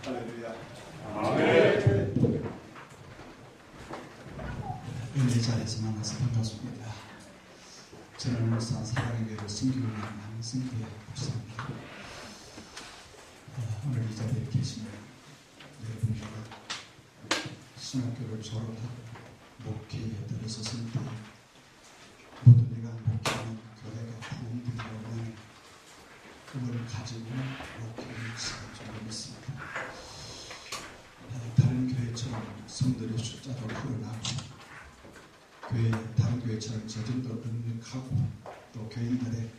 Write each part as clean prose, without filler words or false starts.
할렐루야. 아멘. 은혜 자리에서 만나서 반갑습니다. 저는 울산 사랑의 교회를 선교를 하는 선교의 목사입니다. 오늘 이 자리에 계신 여러분들과 신학교를 졸업하고 목회에 들어섰을 때 모두 내가 목회하는 교회가 부흥되기를 원하는 꿈을 가지고 목회를 시작한 줄 믿습니다. 다른 교회처럼 성도의 숫자도 늘어나고 다른 교회처럼 재정도 능력하고 또 교인들의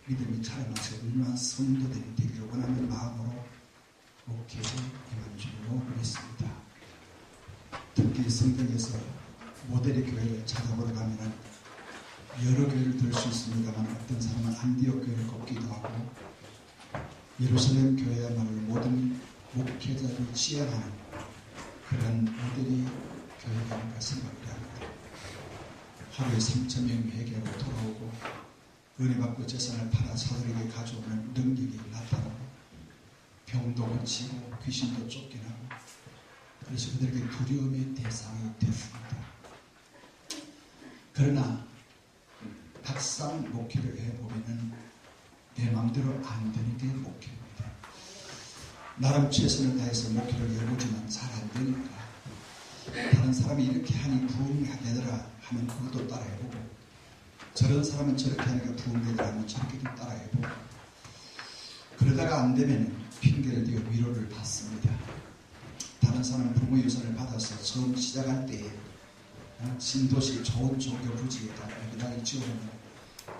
믿음이 자라나서 훌륭한 성도들이 되기를 원하는 마음으로 목회에 임한 줄로 믿습니다. 특히 성경에서 모델의 교회를 찾아보러 가면 여러 교회를 들 수 있습니다만 어떤 사람은 안디옥 교회를 꼽기도 하고 예루살렘 교회야말로 모든 목회자를 지향하는 그런 모델이 교회가 아닌가 생각을 합니다. 하루에 3,000명 회개하고 돌아오고 은혜받고 재산을 팔아 사들에게 가져오는 능력이 나타나고 병도 고치고 귀신도 쫓겨나고 그래서 그들에게 두려움의 대상이 됐습니다. 그러나 막상 목회를 해보면 내 마음대로 안 되는 게 목회입니다. 나름 최선을 다해서 목회를 해보지만 잘 안 되니까 다른 사람이 이렇게 하니 부흥이 되더라 하면 그것도 따라해보고 저런 사람은 저렇게 하니까 부흥되더라 하면 저렇게도 따라해보고 그러다가 안 되면 핑계를 대고 위로를 받습니다. 다른 사람은 부모 유산을 받아서 처음 시작할 때에 신도시 좋은 종교 부지에다가 매달이 지어놓으면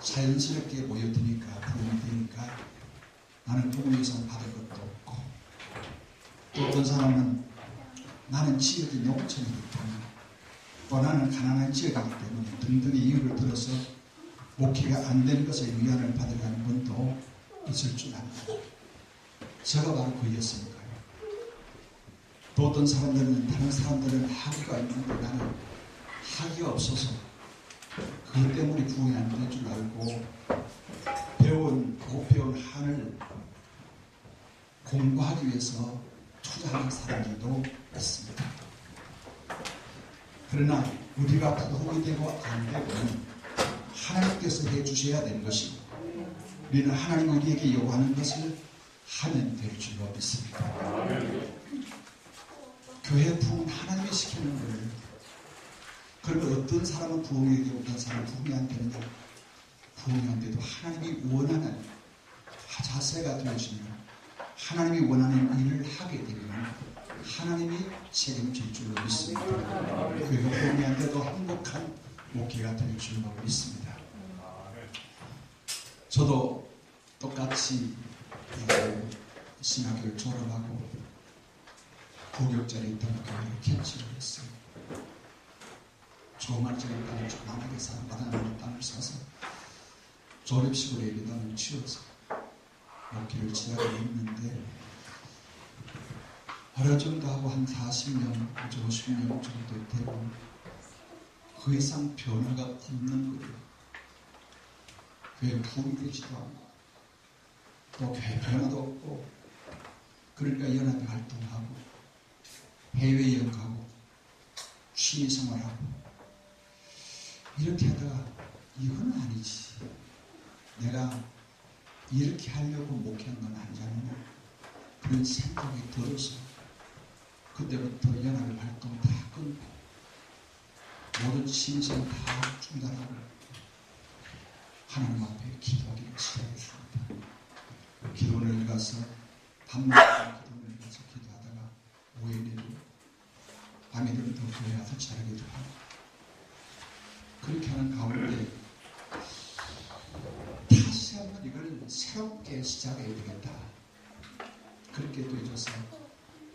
자연스럽게 모여드니까 부흥이 되니까 나는 부모 유산 받을 것도 없고 또 어떤 사람은 나는 지역이 농촌이기 때문에 또 나는 가난한 지역이기 때문에 등등의 이유를 들어서 목회가 안 되는 것에 위안을 받으려는 분도 있을 줄 압니다. 제가 바로 그였으니까요. 또 어떤 사람들은 다른 사람들은 학위가 있는데 나는 학위가 없어서 그것 때문에 부흥이 안 될 줄 알고 못 배운 한을 공부하기 위해서 투자하는 사람들도 있습니다. 그러나 우리가 부흥이 되고 안 되고는 하나님께서 해주셔야 되는 것이고 우리는 하나님 우리에게 요구하는 것을 하면 될 줄로 믿습니다. 교회 부흥 하나님이 시키는 거예요. 그러면 어떤 사람은 부흥이 되고 어떤 사람은 부흥이 안 되느냐? 부흥이 안 돼도 하나님이 원하는 자세가 되어지면 하나님이 원하는 일을 하게 되면 하나님이 책임질 줄로 믿습니다. 교회가 부흥이 안 돼도 행복한 목회가 될 줄로 믿습니다. 저도 똑같이 신학교를 졸업하고 부교육자리 있던 교회에 개척을 했어요. 조말짜리 땅을 조만하게 사람마다 땅을 사서 조립식으로 예배당을 치워서 목회를 시작을 했는데 어느 정도 하고 한 40년, 50년 정도 되고 그 이상 변화가 없는 거예요. 교회 부흥이 되지도 않고 또 교회 변화도 없고 그러니까 연합회 활동하고 해외여행 가고 취미생활하고 이렇게 하다가 이건 아니지. 내가 이렇게 하려고 목회한 건 아니잖아. 그런 생각이 들어서 그때부터 연합회 활동 다 끊고 모든 취미생활 다 중단하고 하나님 앞에 기도하기를 시작했습니다. 기도원을 가서 밤낮 기도원을 가서 기도하다가 오후에 내리고 밤에 되면 더 교회 가서 자기도 하고 그렇게 하는 가운데 다시 한번 이걸 새롭게 시작해야 되겠다. 그렇게 되어져서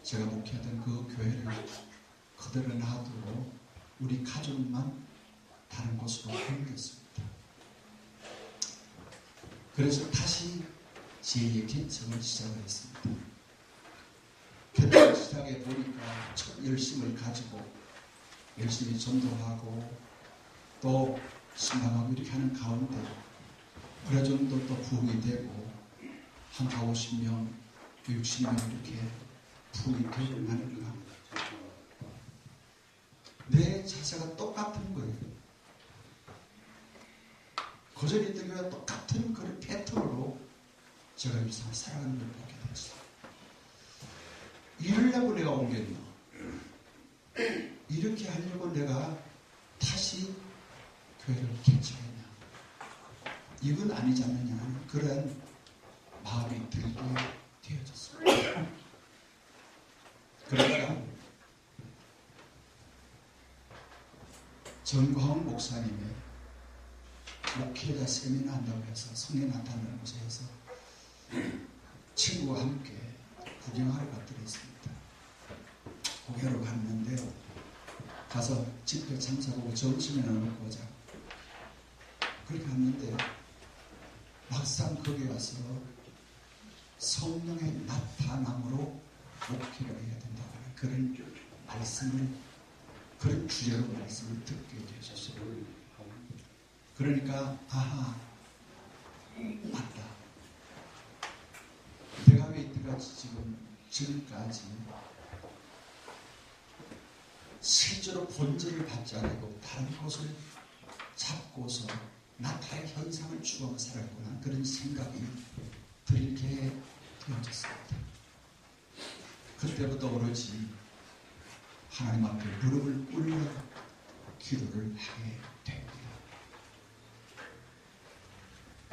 제가 목회하던 그 교회를 그대로 놔두고 우리 가족만 다른 곳으로 옮겼습니다. 그래서 다시 제 개척을 시작을 했습니다. 개척을 시작해 보니까 열심을 가지고 열심히 전도하고 또 신방하고 이렇게 하는 가운데 어느 정도 또 부흥이 되고 한 40, 50명, 60명 이렇게 품이 되어나는가? 내 자세가 똑같은 거예요. 거절이들과 똑같은 그런 패턴으로 제가 일상을 살아가는 걸 보게 됐어요. 이러려고 내가 옮겼나? 이렇게 하려고 내가 다시 교회를 개척했냐? 이건 아니지 않느냐? 그런 마음이 들게 되어졌습니다. 그러니까 정광훈 목사님의 목회자 세미나 한다고 해서 성령 나타나는 곳에서 친구와 함께 구경하러 갔더랬습니다. 구경하러 갔는데 가서 집회 참석하고 점심에 나눠 보자. 그렇게 갔는데 막상 거기 가서 성령의 나타남으로 목회를 해야 된다고 하는 그런 말씀을, 그런 주제로 말씀을 듣게 되셨어요. 그러니까 아하, 맞다. 내가 왜 이때까지 지금까지 실제로 본질을 받지 않고 다른 것을 잡고서 나타의 현상을 추구하며 살았구나, 그런 생각이 들게 되어졌습니다. 그때부터 오로지 하나님 앞에 무릎을 꿇려 기도를 하게 됩니다.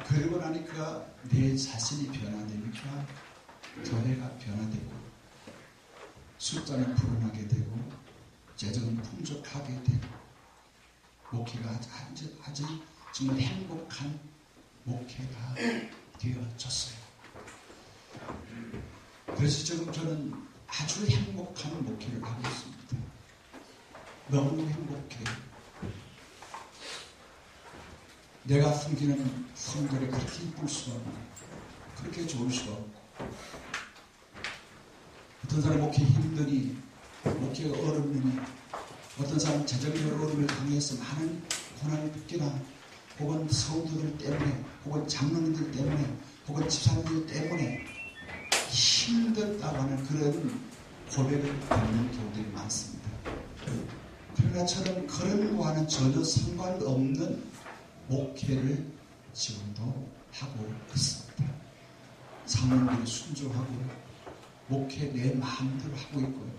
그러고 나니까 내 자신이 변화되니까 교회가 변화되고 숫자는 불어나게 되고 재정은 풍족하게 되고 목회가 아주 정말 행복한 목회가 되어졌어요. 그래서 지금 저는 아주 행복한 목회를 하고 있습니다. 너무 행복해요. 내가 섬기는 성도를 그렇게 이쁠 수가 없고 그렇게 좋을 수가 없고, 어떤 사람 목회 힘드니 목회가 어렵느니, 어떤 사람 재정적으로 어려움을 당해서 많은 고난을 겪거나, 혹은 성도들 때문에, 혹은 장로님들 때문에, 혹은 집사님들 때문에 힘들다고 하는 그런 고백을 받는 경우들이 많습니다. 그러나 저는 그런 거와는 전혀 상관없는 목회를 지금도 하고 있습니다. 사모님들이 순종하고 목회 내 마음대로 하고 있고요.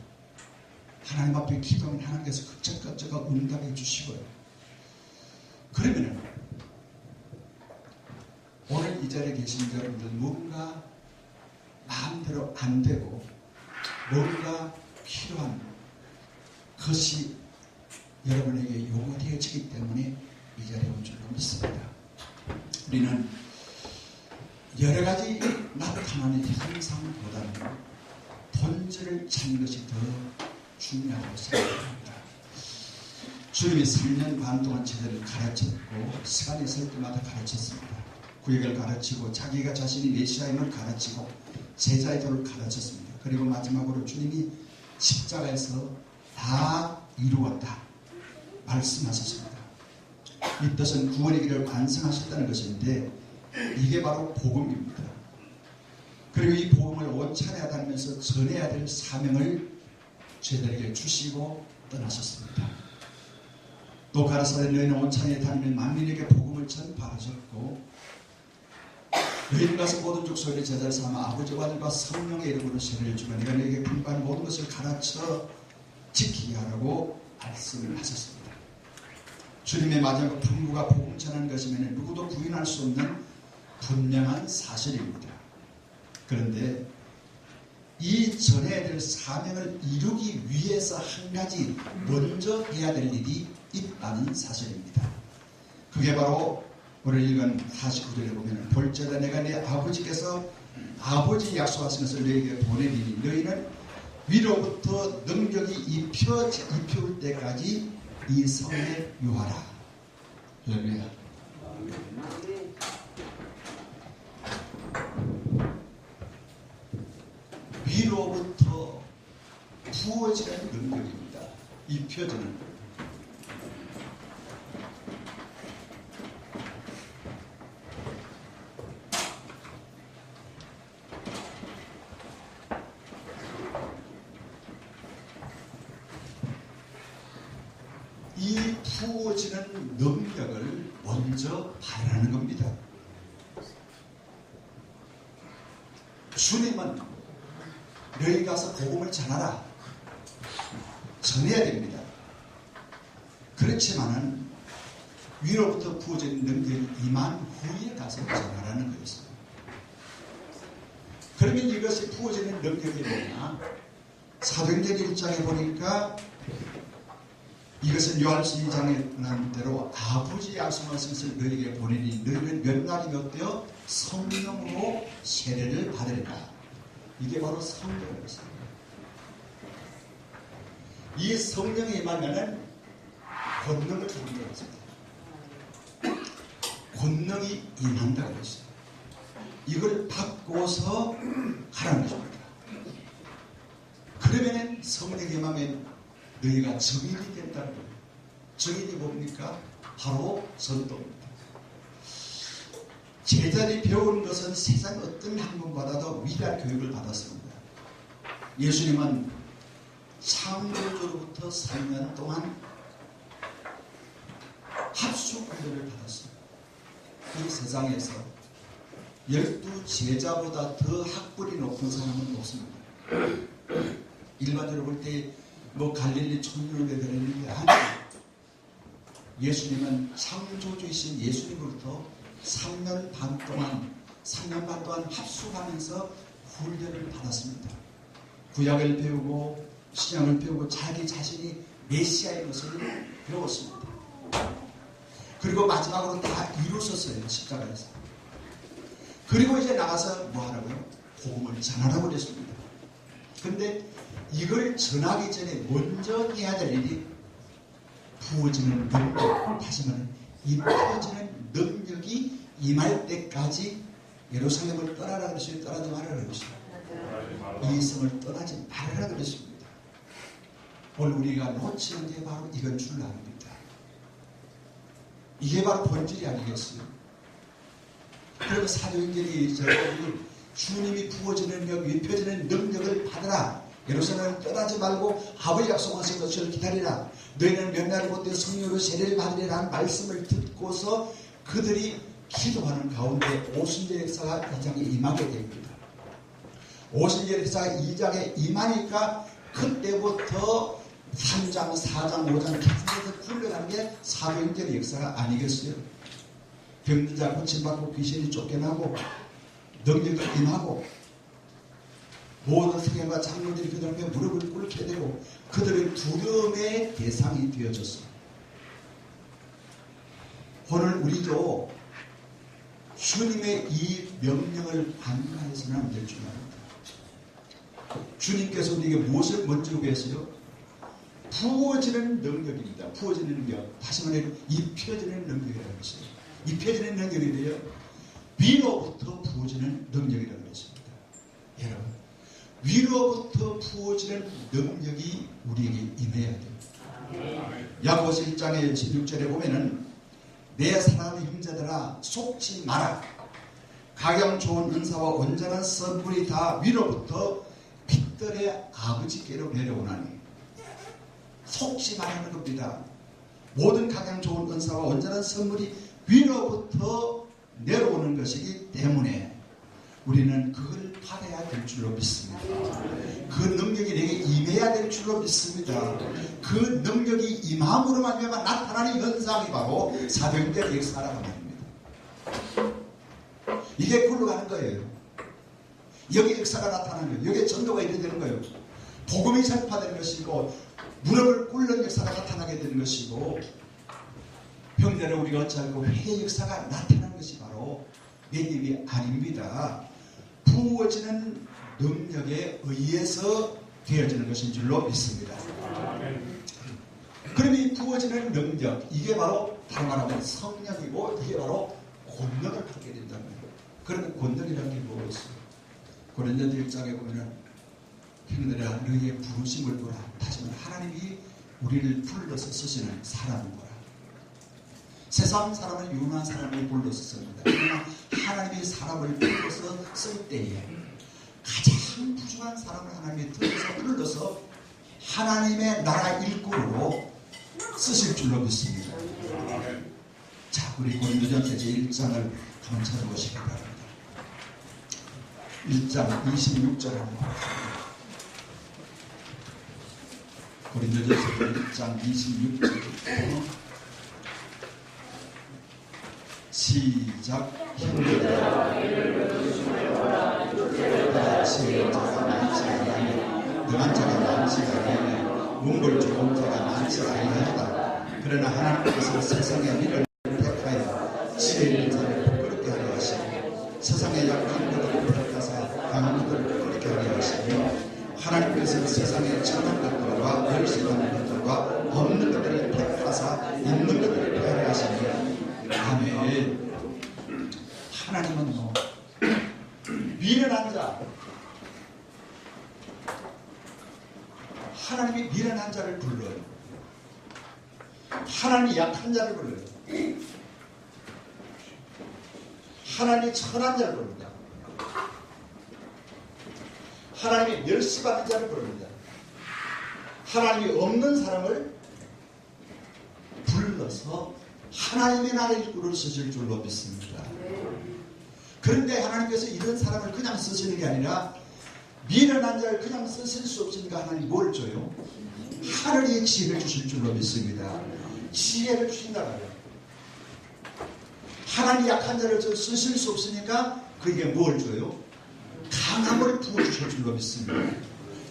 하나님 앞에 기도하면 하나님께서 그저가 응답해 주시고요. 그러면은 오늘 이 자리에 계신 여러분들, 뭔가 마음대로 안 되고 뭔가 필요한 것이 여러분에게 요구되어지기 때문에 이 자리에 온 줄로 믿습니다. 우리는 여러 가지 나타나는 현상보다는 본질을 찾는 것이 더 중요하다고 생각합니다. 주님이 3년 반 동안 제자를 가르쳤고 시간이 있을 때마다 가르쳤습니다. 구약을 가르치고 자기가 자신이 메시아임을 가르치고 제자의 도를 가르쳤습니다. 그리고 마지막으로 주님이 십자가에서 다 이루었다 말씀하셨습니다. 이 뜻은 구원의 길을 완성하셨다는 것인데 이게 바로 복음입니다. 그리고 이 복음을 온천에 다니면서 전해야 될 사명을 제자에게 주시고 떠나셨습니다. 또 가라사대 너희는 온천에 다니면 만민에게 복음을 전파하셨고, 너희는 가서 모든 족속의 제자를 삼아 아버지와 아들과 성령의 이름으로 세례를 주고 내가 너희에게 분부한 모든 것을 가르쳐 지키게 하라고 말씀을 하셨습니다. 주님의 마지막 분부가 복음 전하는 것이면 누구도 부인할 수 없는 분명한 사실입니다. 그런데 이 전해야 될 사명을 이루기 위해서 한 가지 먼저 해야 될 일이 있다는 사실입니다. 그게 바로 오늘 읽은 49절에 보면 볼지어다 내가 내 아버지께서 아버지 약속하신 것을 너희에게 보내리니 너희는 위로부터 능력이 입혀올 때까지 이 성에 유하라. 할렐루야. 위로부터 부어지는 능력입니다. 입혀지는. 이 부어지는 능력을 먼저 발휘하는 겁니다. 주님은 너희 가서 복음을 전하라. 전해야 됩니다. 그렇지만은 위로부터 부어진 능력이 임한 후에 가서 전하라는 거였어요. 그러면 이것이 부어지는 능력이 뭐냐? 사도행전 1장에 보니까 이것은 요한복음 2장에 난 대로 아버지 약속하신 것을 너희에게 보내니 너희는 몇 날이 어때요? 성령으로 세례를 받으리라. 이게 바로 성령이었어요. 이 성령이 임하면은 권능을 받는다고 했습니다. 권능이 임한다고 했어요. 이걸 받고서 하라는 것입니다. 그러면은 성령이 임하면 너희가 증인이 된다는 거예요. 증인이 뭡니까? 바로 전도입니다. 제자들이 배우는 것은 세상 어떤 학문보다도 위대한 교육을 받았습니다. 예수님은 창조주로부터 3년 동안 합수 훈련을 받았습니다. 이 세상에서 12 제자보다 더 학벌이 높은 사람은 없습니다. 일반적으로 볼 때 뭐 갈릴리 촌년에 들었는데 아니에요. 예수님은 창조주이신 예수님으로부터 3년 반 동안 합숙하면서 훈련을 받았습니다. 구약을 배우고 신약을 배우고 자기 자신이 메시아의 것을 배웠습니다. 그리고 마지막으로 다 이루셨어요. 십자가에서. 그리고 이제 나가서 뭐 하라고요? 복음을 전하라고 그랬습니다. 근데 이걸 전하기 전에 먼저 해야 될 일이 부어지는 능력, 다시 말하면 입혀지는 능력이 임할 때까지 예루살렘을 떠나라 그랬어요. 떠나지 말아라 그랬어요. 이 성을 떠나지 말아라 그랬습니다. 오늘 우리가 놓치는 게 바로 이건 줄 압니다. 이게 바로 본질이 아니겠어요? 그리고 사도행전이 주님이 부어지는 능력, 입혀지는 능력을 받으라. 예루살렘을 떠나지 말고 아버지 약속하신 것을 기다리라. 너희는 몇 날 못해 성령으로 세례를 받으리라는 말씀을 듣고서 그들이 기도하는 가운데 오순절 역사가 2장에 임하게 됩니다. 오순절 역사가 2장에 임하니까 그때부터 3장, 4장, 5장 계속해서 훈련하는 게 사도행전의 역사가 아니겠어요? 병든 자 고침받고 귀신이 쫓겨나고 능력이 임하고 모든 성령과 장로들이 그들 앞에 무릎을 꿇게 되고 그들은 두려움의 대상이 되어졌습니다. 오늘 우리도 주님의 이 명령을 반응해서는 안 될 줄 압니다. 주님께서 우리에게 무엇을 먼저 구했어요? 부어지는 능력입니다. 부어지는 능력. 다시 말해 입혀지는 능력이라는 것이에요. 입혀지는 능력이 돼요. 위로부터 부어지는 능력이라는 것입니다. 여러분, 위로부터 부어지는 능력이 우리에게 임해야 됩니다. 야고보서 1장의 16절에 보면은 내 사랑하는 형제들아 속지 마라. 각양 좋은 은사와 온전한 선물이 다 위로부터 빛들의 아버지께로 내려오나니 속지 말라는 겁니다. 모든 각양 좋은 은사와 온전한 선물이 위로부터 내려오는 것이기 때문에 우리는 그걸 받아야 될 줄로 믿습니다. 그 능력이 내게 임해야 될 줄로 믿습니다. 그 능력이 임함으로 말미암아 나타나는 현상이 바로 사도행전의 역사라고 말입니다. 이게 굴러가는 거예요. 여기 역사가 나타나는 거예요. 여기에 전도가 이렇게 되는 거예요. 복음이 전파되는 것이고 무릎을 꿇는 역사가 나타나게 되는 것이고 형제를 우리가 어찌하고 회의 역사가 나타나는 것이 바로 내 일이 아닙니다. 부어지는 능력에 의해서 되어지는 것인 줄로 믿습니다. 그럼 이 부어지는 능력, 이게 바로 다른 말하면 성령이고 이게 바로 권능을 갖게 된다는 거예요. 그러면 권능이라는 게 뭐겠어요? 고린도서 1장에 보면은 형들아 너희의 부르심을 보라. 다시 말해 하나님이 우리를 불러서 쓰시는 사람을 보라. 세상 사람을 유능한 사람을 불러서 씁니다. 그러나 하나님이 사람을 불러서 쓸 때에 가장 부족한 사람을 하나님이 불러서 하나님의 나라 일꾼으로 쓰실 줄로 믿습니다. 자, 우리 고린도전서 제1장을 한번 찾아보시기 바랍니다. 1장 26절 한번 보겠습니다. 고린도전서 1장 26절 시작. 힘들다 지혜자가 많지 아니하며 능한 자가 많지 아니하며 문벌 좋은 자가 많지 아니하다. 그러나 하나님께서 세상의 미를 택하여 지혜 있는 자를 부끄럽게 하려 하시고 세상의 약한 것들을 택하사 강한 것들을 부끄럽게 하려 하시며 하나님께서 세상의 천한 것들과 멸시하는 것들과 없는 것들을 택하사 있는 것들을 폐하려 하시며 아멘. 하나님은 미련한 자, 하나님이 미련한 자를 불러요. 하나님이 약한 자를 불러요. 하나님이 천한 자를 부릅니다. 하나님이 멸시받는 자를 부릅니다. 하나님이 없는 사람을 불러서 하나님의 나라의 꿀을 쓰실 줄로 믿습니다. 그런데 하나님께서 이런 사람을 그냥 쓰시는 게 아니라 미련한 자를 그냥 쓰실 수 없으니까 하나님이 뭘 줘요? 하늘의 지혜를 주실 줄로 믿습니다. 지혜를 주신다 말이에요. 하나님 약한 자를 쓰실 수 없으니까 그에게 뭘 줘요? 강함을 부어주실 줄로 믿습니다.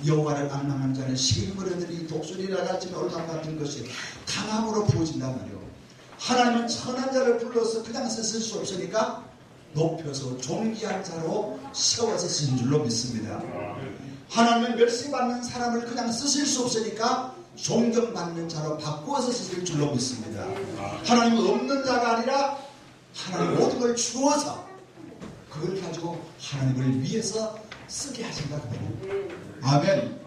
여호와를 앙망한 자는 시기를 얻으니 독수리라 같은 올람 같은 것이 강함으로 부어진단 말이에요. 하나님은 천한 자를 불러서 그냥 쓰실 수 없으니까 높여서 존귀한 자로 세워서 쓰신 줄로 믿습니다. 하나님은 멸시받는 사람을 그냥 쓰실 수 없으니까 존경받는 자로 바꾸어서 쓰실 줄로 믿습니다. 하나님은 없는 자가 아니라 하나님 모든 걸 주어서 그걸 가지고 하나님을 위해서 쓰게 하신다는 거예요. 아멘.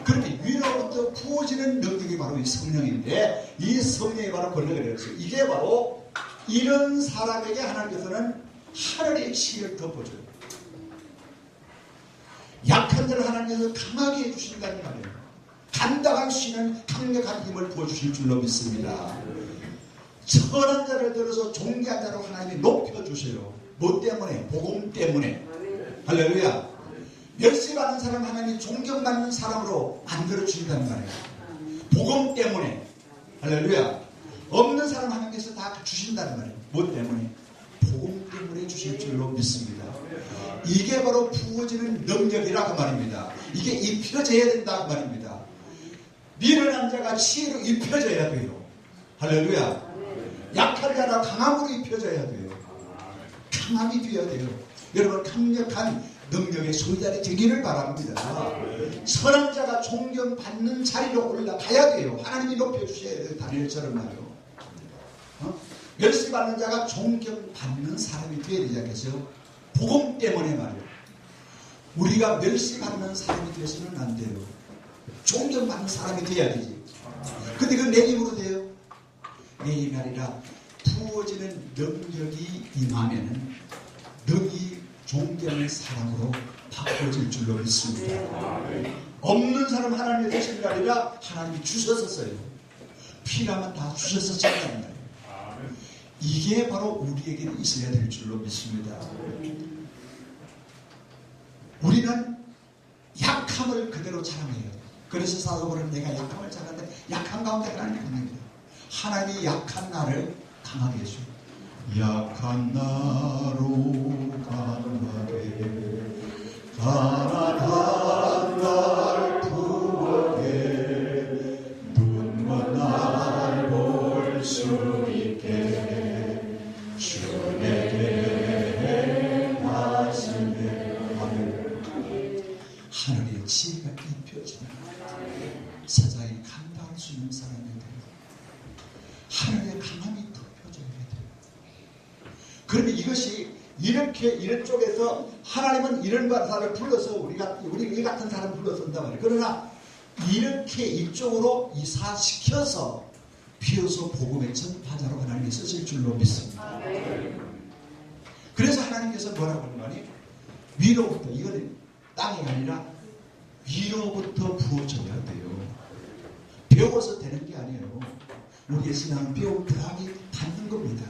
그렇게 위로부터 부어지는 능력이 바로 이 성령인데 이 성령이 바로 권력을 내렸어요. 이게 바로 이런 사람에게 하나님께서는 하늘의 지혜를 덮어줘요. 약한 자를 하나님께서 강하게 해주신다는 말이에요. 감당할 수 있는 강력한 힘을 부어주실 줄로 믿습니다. 천한 자를 들어서 존귀한 자로 하나님이 높여주세요. 뭐 때문에? 복음 때문에. 할렐루야. 멸시받는 사람 하나님이 존경받는 사람으로 만들어주신다는 말이에요. 복음 때문에. 할렐루야. 없는 사람 하나님께서 다 주신다는 말이에요. 뭐 때문에? 복음 때문에 주실 줄로 믿습니다. 이게 바로 부어지는 능력이라고 말입니다. 이게 입혀져야 된다고 말입니다. 미련한 자가 지혜로 입혀져야 돼요. 할렐루야. 약한 자라 강함으로 입혀져야 돼요. 강함이 되어야 돼요. 여러분 강력한 능력의 소유자이 되기를 바랍니다. 선한 자가 존경받는 자리로 올라가야 돼요. 하나님이 높여주셔야 돼요. 다니엘처럼 말이요. 멸시받는 자가 존경받는 사람이 되어야 되지 않겠어요? 복음 때문에 말이에요. 우리가 멸시받는 사람이 되어서는 안 돼요. 존경받는 사람이 되어야 되지. 근데 그건 내 힘으로 돼요? 내 힘이 아니라 부어지는 능력이 임하면은 능히 존경하는 사람으로 바꿔질 줄로 믿습니다. 없는 사람 하나님이 되시는 게 아니라 하나님이 주셔서 써요. 필요하면 다 주셔서 쓴다는 말이에요. 이게 바로 우리에게 있어야 될 줄로 믿습니다. 우리는 약함을 그대로 자랑해요. 그래서 사도바울은 내가 약함을 자랑하는데 약한 가운데 하나님이 강합니다. 하나님이 약한 나를 강하게 해주고 약한 나로 강하게 가난한 날 부어게 눈먼 날 볼 수 있게 주 내게 하시네. 하늘의 지혜가 입혀지는 세상에 감당할 수 있는 사람이 돼요. 하늘의 강함이 덮여져야 돼요. 그런데 이것이 이렇게 이런 쪽에서 하나님은 이런 사람을 불러서 우리 이 같은 사람 불러서 온단 말이에요. 그러나 이렇게 이쪽으로 이사시켜서 비로소 복음의 전파자로 하나님이 쓰실 줄로 믿습니다. 그래서 하나님께서 뭐라고 하는 거니? 위로부터, 이거는 땅이 아니라 위로부터 부어져야 돼요. 배워서 되는 게 아니에요. 우리의 신앙은 배움 더하기 닿는 겁니다.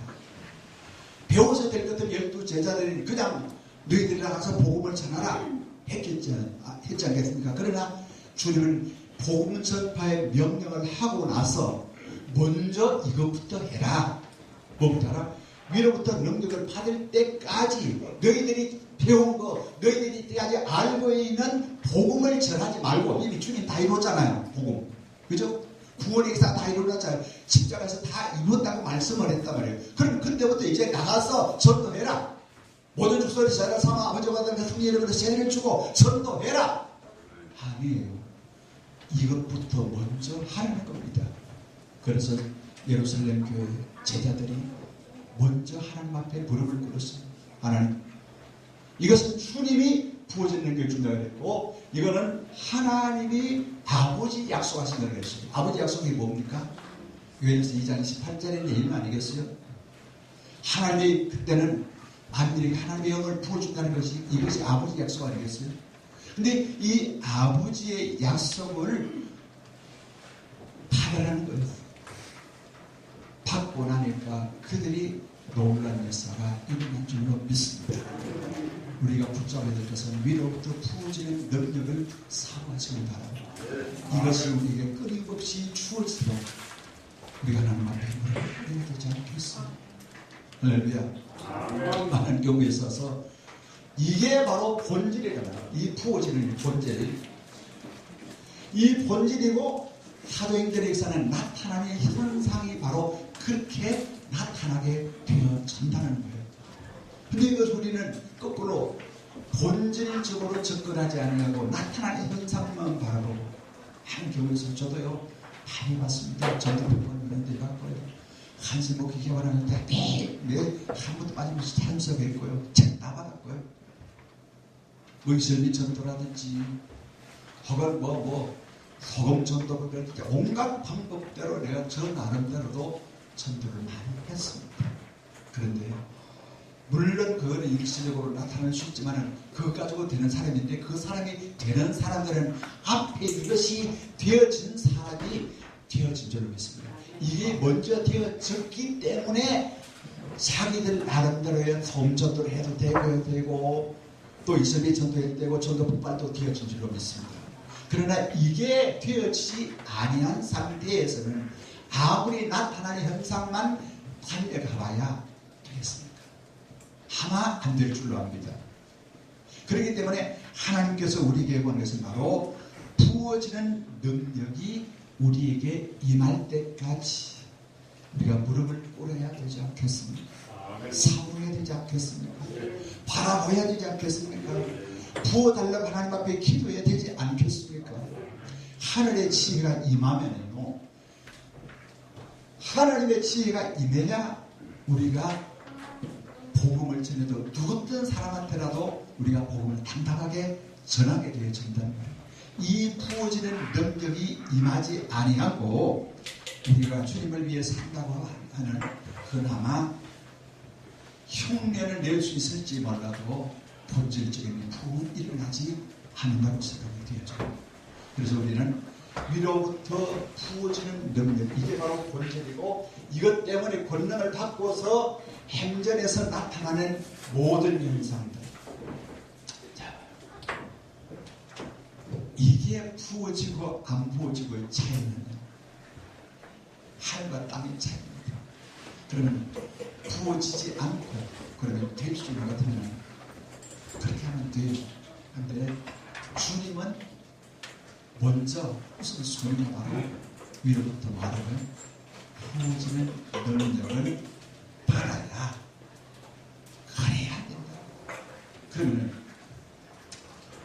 배워서 될 것들 12제자들이 그냥 너희들이 나가서 복음을 전하라 했지 않겠습니까? 그러나 주님은 복음 전파의 명령을 하고 나서 먼저 이것부터 해라. 뭐부터 하라? 위로부터 능력을 받을 때까지 너희들이 배운 거, 너희들이 이때까지 알고 있는 복음을 전하지 말고, 이미 주님 다 이뤘잖아요. 복음. 그죠? 구원의 역사 다 이루었잖아요. 십자가에서 다 이루었다고 말씀을 했단 말이에요. 그럼 그때부터 이제 나가서 전도해라. 모든 족속을 세례를 삼아 아버지와 같은 성령 이름으로 세례를 주고 전도해라. 아니에요. 이것부터 먼저 하는 겁니다. 그래서 예루살렘 교회 제자들이 먼저 하나님 앞에 무릎을 꿇었어요. 하나님, 이것은 주님이 부어진 능력을 준다고 했고, 이거는 하나님이 아버지 약속하신다고 했어요. 아버지 약속이 뭡니까? 요한일서 2장 28절의 내용 아니겠어요? 하나님이 그때는 만민에게 하나님의 영을 부어준다는 것이, 이것이 아버지 약속 아니겠어요? 근데 이 아버지의 약속을 받으라는 거예요. 받고 나니까 그들이 놀란 역사가 일어난 줄로 믿습니다. 우리가 붙잡아야 될 것은 위로부터 부어지는 능력을 사모하시기 바랍니다. 이것이 우리에게 끊임없이 주어지도록 우리가 하나님 앞에 무릎을 꿇어야 되지 않겠습니까? 할렐루야. 많은 경우에 있어서 이게 바로 본질이다. 이 부어지는 본질. 이 본질이고 사도행전에서는 나타나는 현상이 바로 그렇게 나타나게 되어진다는 거예요. 근데 이것 우리는 거꾸로 본질적으로 접근하지 않으려고 나타나는 현상만 바라보고 한 경우에서 저도요 많이 봤습니다. 저도 몇 번 그런 데 봤고요. 한시 목회 개발하는 때 매일 한 번도 빠짐없이 참석했고요. 책 다 받았고요. 뭐 이슬미 전도라든지 혹은 소금 전도 그랬는데 온갖 방법대로 내가 저 나름대로도 전도를 많이 했습니다. 그런데 물론 그거는 일시적으로 나타날 수 있지만 그것 가지고 되는 사람인데, 그 사람이 되는 사람들은 앞에 이것이 되어진 사람이 되어진 줄로 믿습니다. 이게 먼저 되어졌기 때문에 자기들 나름대로의 소금 전도를 해도 되고 또 이슬미 전도해도 되고 전도 폭발도 되어진 줄로 믿습니다. 그러나 이게 되어지지 아니한 상태에서는 아무리 나타나는 현상만 달려가봐야 되겠습니까? 아마 안 될 줄로 압니다. 그렇기 때문에 하나님께서 우리에게 원하는 것은 바로 부어지는 능력이 우리에게 임할 때까지 우리가 무릎을 꿇어야 되지 않겠습니까? 사모해야 되지 않겠습니까? 바라봐야 되지 않겠습니까? 부어달라고 하나님 앞에 기도해야 되지 않겠습니까? 하늘의 지혜가 임하면요, 하나님의 지혜가 임해야 우리가 복음을 전해도 누구든 사람한테라도 우리가 복음을 당당하게 전하게 되어진다는 거예요. 이 부어지는 능력이 임하지 아니하고 우리가 주님을 위해 산다고 하는 그나마 흉내를 낼 수 있을지 몰라도 본질적인 부흥은 일어나지 않는다고 생각이 되어져요. 그래서 우리는 위로부터 부어지는 능력, 이게 바로 본질이고, 이것 때문에 권능을 받고서 행전에서 나타나는 모든 현상들, 이게 부어지고 안 부어지고의 차이는 하늘과 땅의 차이입니다. 그러면 부어지지 않고 그러면 될 수 있는 것 같으면 그렇게 하면 돼요. 그런데 주님은 먼저 무슨 소리가 바로 위로부터 말하면 부어지는 능력을 받아야 그래야 된다. 그러면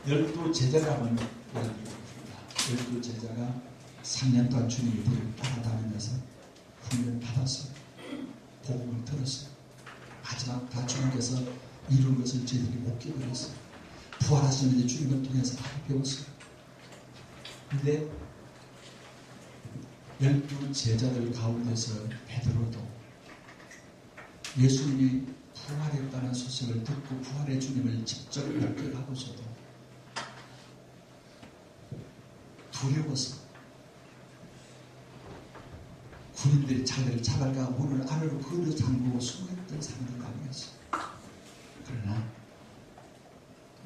12제자라는 얘기를 듭니다. 12제자가 3년 동안 주님의 뒤를 따라다니면서 훈련을 받았어요. 복음을 들었어요. 마지막 다 주님께서 이룬 것을 저희들이 못 깨버렸어요. 부활하시는 주님을 통해서 다 배웠어요. 근데 12제자들 가운데서 베드로도 예수님이 부활했다는 소식을 듣고 부활의 주님을 직접 목격하고서도 두려워서 군인들이 자기를 잡을까 문을 안으로 걸어 잠그고 숨어있던 사람들 아니었어. 그러나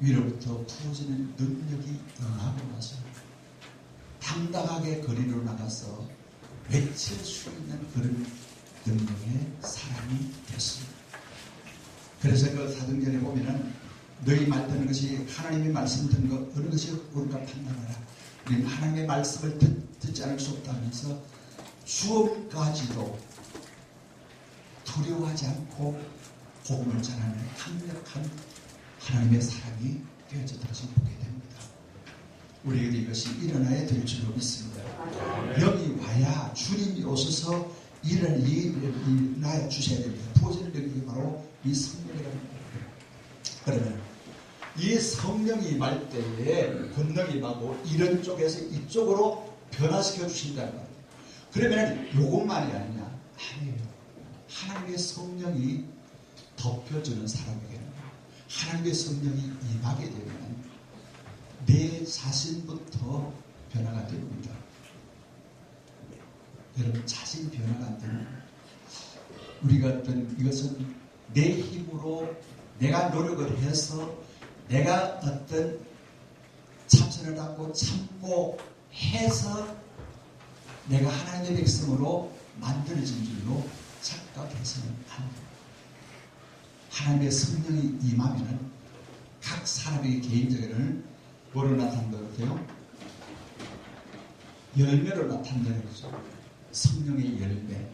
위로부터 부어지는 능력이 임하고 나서 당당하게 거리로 나가서 외칠 수 있는 그런 능력의 사람이 됐습니다. 그래서 그 사도행전에 보면은 너희 말 듣는 것이 하나님의 말씀 듣는 것 어느 것이 옳은가 판단하라. 우리는 하나님의 말씀을 듣지 않을 수 없다면서 수업까지도 두려워하지 않고 복음을 전하는 강력한 하나님의 사랑이 되어졌다는 것을 보게 됩니다. 우리에게 이것이 일어나야 될 줄로 믿습니다. 여기 와야 주님이 오셔서 일어나야 주셔야 됩니다. 부어지는 능력이 바로 이 성령이라는 거예요. 그러면 이 성령이 임할 때에 권능이 임하고 이런 쪽에서 이쪽으로 변화시켜 주신다는 거예요. 그러면 이것만이 아니냐? 아니에요. 하나님의 성령이 덮여주는 사람에게는 하나님의 성령이 임하게 되면 내 자신부터 변화가 됩니다. 여러분 자신 변화가 안 되면 우리가 어떤 이것은 내 힘으로 내가 노력을 해서 내가 어떤 참선을 하고 참고 해서 내가 하나님의 백성으로 만들어진 줄로 착각해서는 안 됩니다. 하나님의 성령이 임하면 각 사람의 개인적인 뭐로 나타난다고 해요? 열매로 나타난다는 거죠. 성령의 열매.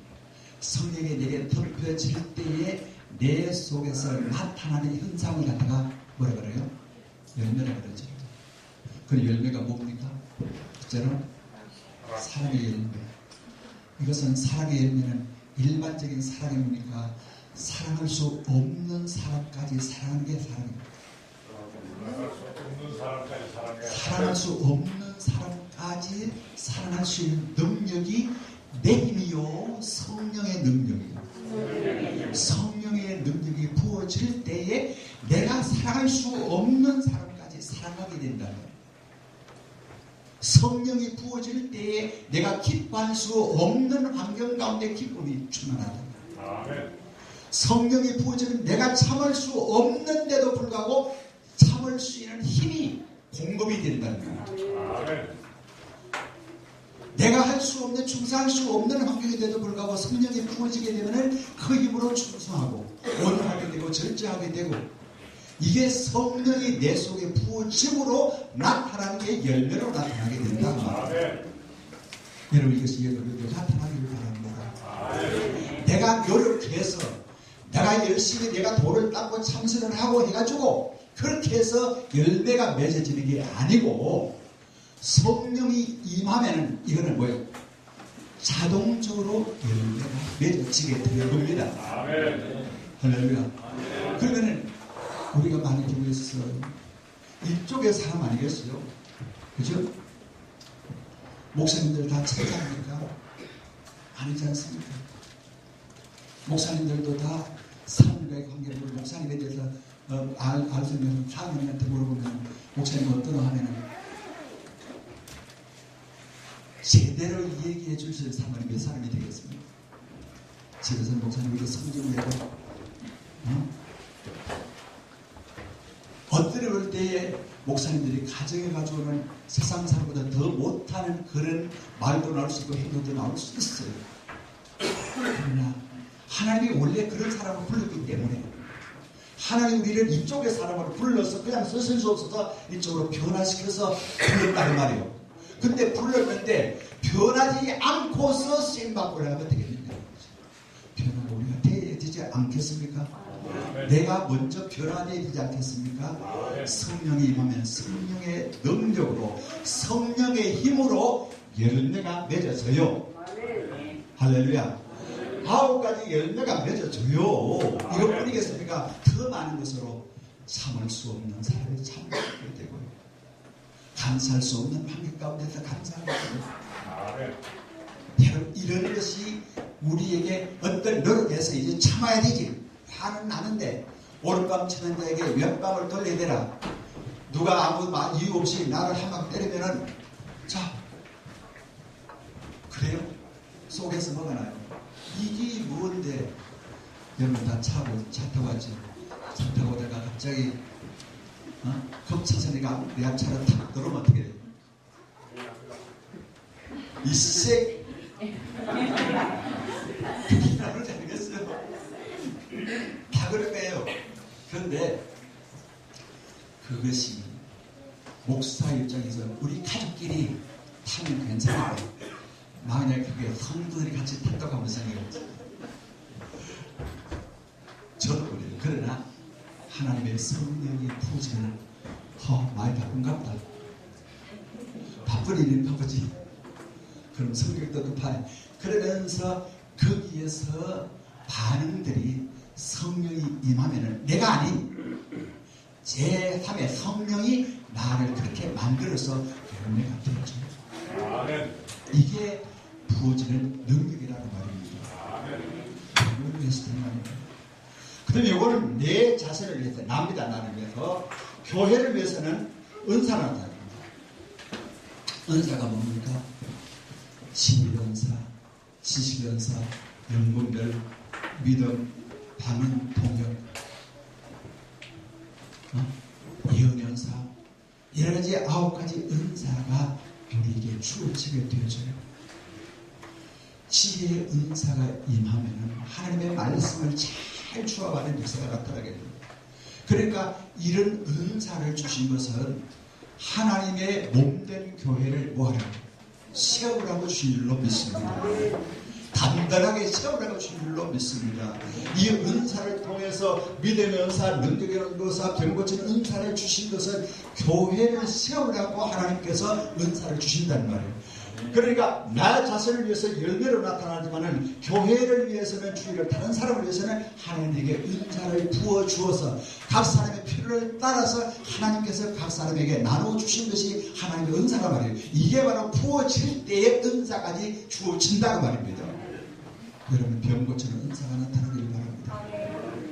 성령이 내게 덮여질 때에 내 속에서 나타나는 현상을 갖다가 뭐라 그래요? 열매라 그러죠. 그 열매가 뭡니까? 첫째로 사랑의 열매. 이것은 사랑의 열매는 일반적인 사랑입니까? 사랑할 수 없는 사람까지 사랑하는 게 사랑입니다. 사랑할 수 없는 사람까지 사랑할 수 있는 능력이 내 힘이요 성령의 능력이요. 성령의 능력이 부어질 때에 내가 사랑할 수 없는 사람까지 사랑하게 된다는 거예요. 성령이 부어질 때에 내가 기뻐할 수 없는 환경 가운데 기쁨이 충만하다. 성령이 부어지면 내가 참을 수 없는데도 불구하고 참을 수 있는 힘이 공급이 된다는 거예요. 내가 할 수 없는 충성할 수 없는 환경인데도 불구하고 성령이 부어지게 되면 그 힘으로 충성하고 온유하게 되고 절제하게 되고 이게 성령이 내 속에 부어짐으로 나타나는 게 열매로 나타나게 된다. 여러분 이것이 열매로 나타나기를 바랍니다. 내가 노력해서 내가 열심히 내가 돌을 닦고 참선을 하고 해가지고 그렇게 해서 열매가 맺어지는 게 아니고 성령이 임하면 이거는 뭐예요? 자동적으로 열매가 맺어지게 되는 겁니다. 할렐루야. 그러면은 우리가 많은 경우에서 이쪽의 사람 아니겠어요? 그죠? 목사님들 다 천사입니까? 아니지 않습니까? 목사님들도 다 사람과의 관계를 목사님에 대해서 알수있는 사람한테 물어보면 목사님 어떠나 하면은 제대로 얘기해 주실 사람이 몇 사람이 되겠습니까? 집에서 목사님에게 성경을 내고 어떨 때에 목사님들이 가정에 가져오는 세상 사람보다 더 못하는 그런 말도 나올 수 있고 행동도 나올 수 있어요. 그러나 하나님이 원래 그런 사람을 불렀기 때문에 하나님 우리를 이쪽의 사람으로 불러서 그냥 쓰실 수 없어서 이쪽으로 변화시켜서 불렀단 말이에요. 근데 불렀는데 변하지 않고서 쓰임받고 하면 되겠느냐. 변화가 우리가 되지 않겠습니까? 내가 먼저 변화되어야 되지 않겠습니까? 성령이 임하면 성령의 능력으로 성령의 힘으로 열매가 맺어져요. 할렐루야. 9가지 열매가 맺어져요. 이것뿐이겠습니까? 더 많은 것으로 참을 수 없는 사람이 참게 되고요. 감사할 수 없는 환경 가운데서 감사하게 되고요. 여러분 이런 것이 우리에게 어떤 노력에서 이제 참아야 되지. 화는 나는데 오른밤 치는 자에게 왼밤을 돌려야 되라. 누가 아무 이유 없이 나를 한 방 때리면은 자 그래요? 속에서 뭐가 나요? 이게 뭔데? 여러분 다 차 타고 왔지? 차 타고 오다가 갑자기 급차선이가 내 앞차로 탁 들어오면 어떻게 돼요? 이색 그게 나오지 않겠어요? 다 그럴 거예요. 그런데 그것이 목사 입장에서 우리 가족끼리 타면 괜찮은데 만약에 그게 성도들이 같이 탄다고 한번 생각해보세요. 저도 그래요. 그러나 하나님의 성령이 부으시면 많이 바쁜가 보다. 바쁜 일은 바쁘지. 그럼 성격도 급하네. 그러면서 거기에서 반응들이 성령이 임하면은 내가 아닌 제3의 성령이 나를 그렇게 만들어서 열매가 되어져요. 이게 부어지는 능력이라는 말입니다. 이걸 위해서 된 말입니다. 그다음에 이거는 내 자신을 위해서, 납니다. 나를 위해서. 교회를 위해서는 은사가 나타납니다. 은사가 뭡니까? 신비연사, 지식연사, 연분별, 믿음, 방언, 통역, 예언연사, 여러 가지 9가지 은사가 우리에게 주어지게 되어져요. 지혜의 은사가 임하면 하나님의 말씀을 잘 주어가는 역사가 나타나게 됩니다. 그러니까 이런 은사를 주신 것은 하나님의 몸된 교회를 뭐하라고? 세우라고 주신 줄로 믿습니다. 단단하게 세우라고 주신 줄로 믿습니다. 이 은사를 통해서 믿음의 은사, 능력의 은사, 병 고치는 은사를 주신 것은 교회를 세우라고 하나님께서 은사를 주신다는 말이에요. 그러니까 나 자신을 위해서 열매로 나타나지만은 교회를 위해서는, 주의를 다른 사람을 위해서는 하나님에게 은사를 부어주어서 각 사람의 필요를 따라서 하나님께서 각 사람에게 나눠주신 것이 하나님의 은사가 말이에요. 이게 바로 부어질 때의 은사까지 주어진다고 말입니다. 여러분 병 고치는 은사가 나타나기를 바랍니다.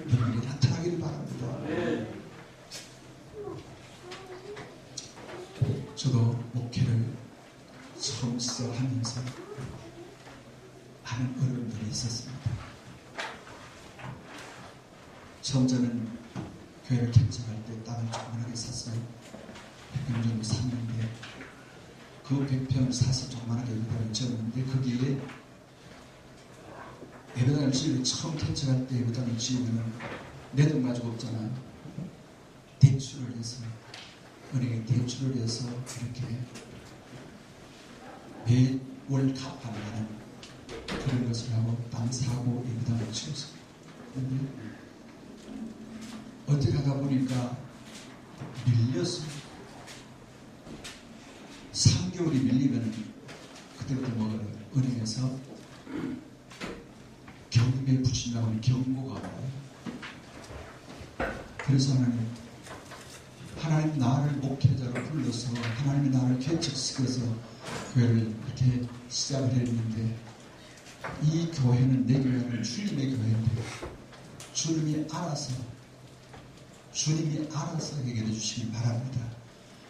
병이 나타나기를 바랍니다. 저도 목회를 처음 시작하면서 많은 어려움들이 있었습니다. 처음 저는 교회를 개척할 때 땅을 조그만하게 샀어요. 100평 정도 샀는데 그 100평 사서 조그만하게 예배당을 지었는데 거기에 예배당을 지으면 처음 개척할 때 예배당을 지으면 내 돈 가지고 없잖아요. 대출을 해서 은행에 대출을 해서 이렇게 매월 갚아나가는 그런 것을 하고 땅 사고 예배당을 지었어요. 그런데 어떻게 하다 보니까 밀렸어요. 3개월이 밀리면 그때부터 뭐가 은행에서 경매 부친다고 경고가 와요. 그래서 하나님 나를 목회자로 불러서 하나님이 나를 개척시켜서 교회를 이렇게 시작을 했는데 이 교회는 내 교회는 주님의 교회인데 주님이 알아서 해결해 주시기 바랍니다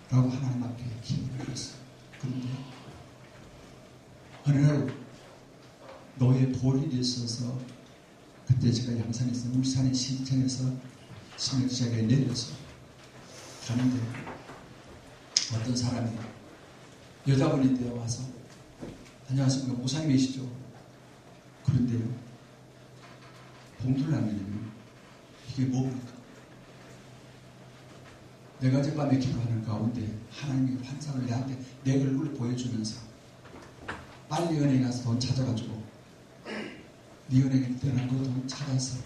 라고 하나님 앞에 기도를 했어요. 그런데 어느 날 노예 보일이 있어서 그때 제가 양산에서 울산의 신천에서 신역지역에 내려서 가는데 어떤 사람이 여자분인데 와서 안녕하십니까 목사님이시죠? 그런데요 봉투를 남기면 이게 뭡니까? 내가 어젯밤에 기도하는 가운데 하나님이 환상을 내한테 내 얼굴을 보여주면서 빨리 은행에 가서 돈 찾아가지고 네 은행에 떠난 그 돈 찾아서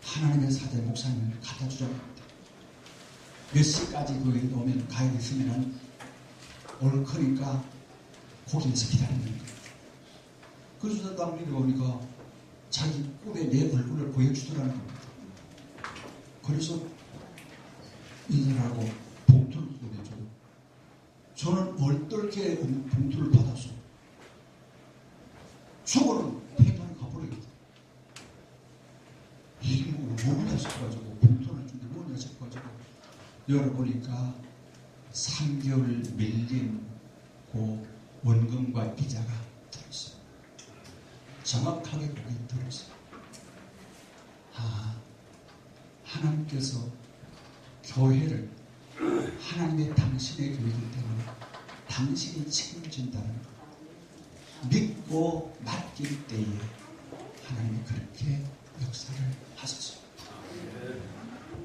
하나님의 사대 목사님을 갖다 주자고 합니다. 몇 시까지 거기 오면 가야 있으면 올 거니까 거기에서 기다리는 거예요. 그래서 딱 믿어보니까 자기 꿈에 내 얼굴을 보여주더라는 겁니다. 그래서 인사하고 봉투를 보내줘요. 저는 얼떨게 봉투를 받았어. 저거는 팽판을 가버리겠다. 이게 뭐냐 싶어가지고 봉투를 준데 뭐냐 싶어가지고 열어보니까 3개월 밀린 그 원금과 이자가 들었어요. 정확하게 거기 들었어요. 하나님께서 교회를 하나님의 당신의 교회이기 때문에 당신이 책임진다는 믿고 맡길 때에 하나님이 그렇게 역사를 하셨어요.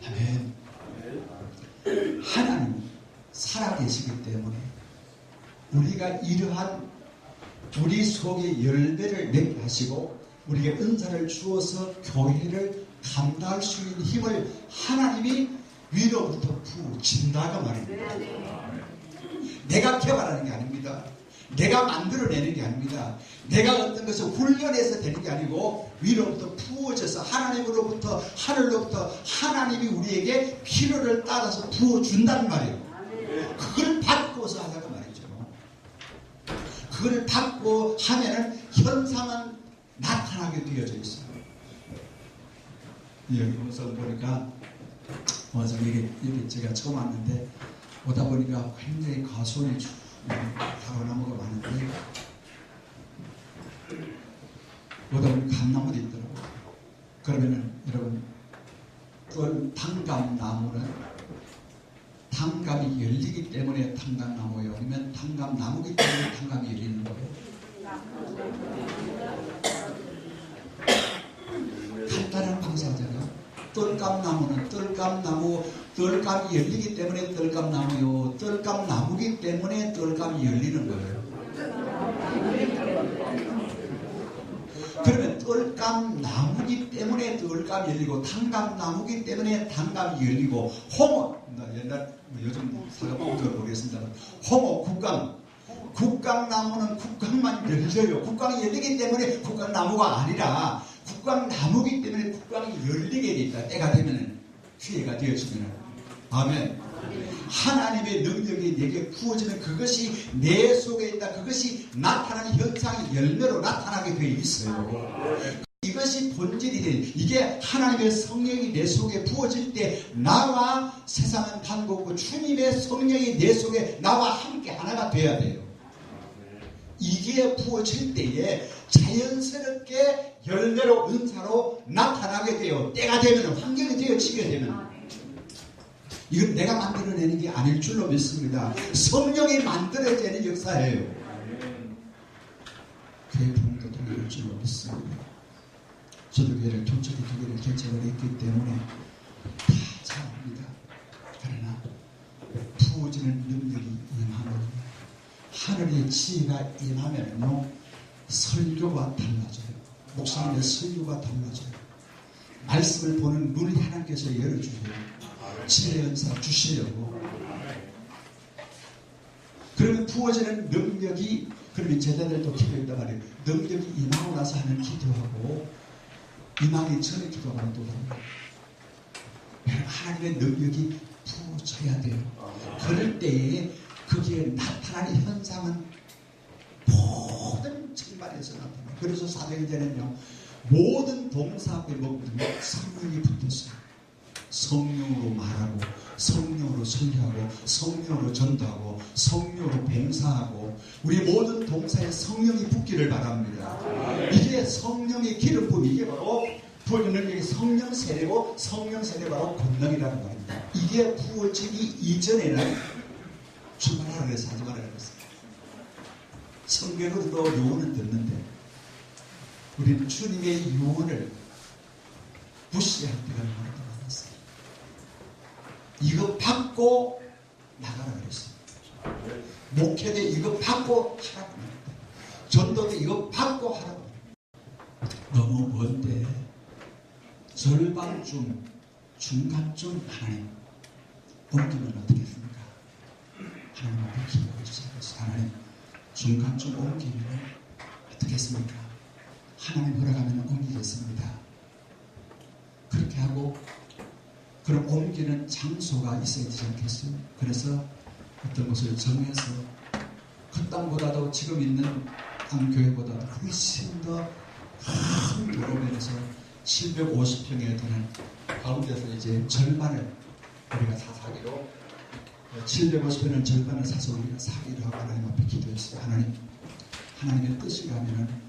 아멘. 하나님 살아계시기 때문에 우리가 이러한 우리 속에 열매를 맺게 하시고 우리에게 은사를 주어서 교회를 감당할 수 있는 힘을 하나님이 위로부터 부어준다가 말입니다. 내가 개발하는 게 아닙니다. 내가 만들어내는 게 아닙니다. 내가 어떤 것을 훈련해서 되는 게 아니고 위로부터 부어져서 하나님으로부터 하늘로부터 하나님이 우리에게 필요를 따라서 부어준단 말이에요. 그걸 받고서 하자가 말이죠. 그걸 받고 하면은 현상은 나타나게 되어져 있어요. 여기 보면서 보니까 여기 제가 처음 왔는데 오다 보니까 굉장히 가수원이 다로나무가 많은데 오다 보니 감나무도 있더라고요. 그러면은 여러분 당감나무는 당감이 열리기 때문에 당감나무예요? 아니면 당감나무기 때문에 당감이 열리는 거예요? 간단한 방사잖아요. 뜰감나무는 뜰감이 열리기 때문에 뜰감나무요. 뜰감나무기 때문에 뜰감이 열리는 거예요. 그러면 뜰감나무기 때문에 뜰감이 열리고 당감나무기 때문에 당감이 열리고 홍어 옛날 요즘 사과 뽑은 모르겠습니다. 홍어 국강나무는 국강만 열려요. 국강이 열리기 때문에 국강나무가 아니라 국강나무기 때문에 국강이 열리게 되니까 때가 되면 기회가 되어지면 아멘. 하나님의 능력이 내게 부어지는 그것이 내 속에 있다. 그것이 나타나는 현상이 열매로 나타나게 되어 있어요. 이것이 본질이 된 이게 하나님의 성령이 내 속에 부어질 때 나와 세상은 다르고 없고 주님의 성령이 내 속에 나와 함께 하나가 돼야 돼요. 이게 부어질 때에 자연스럽게 열매로 은사로 나타나게 돼요. 때가 되면 환경이 되어지게 되면 이건 내가 만들어내는 게 아닐 줄로 믿습니다. 성령이 만들어내는 역사예요. 교회 부흥도 동일할 줄로 믿습니다. 저도 교회를 통째로 두 개를 개척을 했기 때문에 다 잘 압니다. 그러나 부어지는 능력이 임하면 하늘의 지혜가 임하면요 설교가 달라져요. 목사님의 설교가 달라져요. 말씀을 보는 눈을 하나님께서 열어주세요. 지혜의 은사 주시려고. 그러면 부어지는 능력이 그러면 제자들도 기도했단 말이에요. 능력이 임하고 나서 하는 기도하고 임하기 전에 기도하는 또 다릅니다. 하나님의 능력이 부어져야 돼요. 그럴 때에 거기에 나타나는 현상은 모든 측면에서 나타나요. 그래서 사도행전에는요 모든 동사 앞에 뭐거든요 성령이 붙었어요. 성령으로 말하고 성령으로 설교하고 성령으로 전도하고 성령으로 봉사하고 우리 모든 동사에 성령이 붙기를 바랍니다. 이게 성령의 기름 이게 바로 부어지는 능력이 성령 세례고 성령 세례 바로 권능이라는 말입니다. 이게 부어지기 이전에는 출발하라 그래서 하지 말아야 그랬어요. 성경으로도 유언을 듣는데 우리는 주님의 유언을 무시할 때가 많이 많았어요. 이거 받고 나가라 그랬어요. 목회대 이거 받고 하라고 합니다. 전도대 이거 받고 하라고 합니다. 너무 먼데 절반쯤 중간쯤 하나님 옮기면 어떻겠습니까? 하나님 앞에 기도해 주세요. 하나님 중간쯤 옮기면 어떻겠습니까? 하나님 허락하면 옮기겠습니다. 그렇게 하고 그럼 옮기는 장소가 있어야 되지 않겠어요? 그래서 어떤 곳을 정해서 그 땅보다도 지금 있는 땅교회보다도 훨씬 더 큰 도로면에서 750평에 되는 가운데서 이제 절반을 우리가 다 사기로 750평은 절반을 사서 우리가 사기로 하고 하나님 앞에 기도했어요. 하나님 하나님의 뜻이라면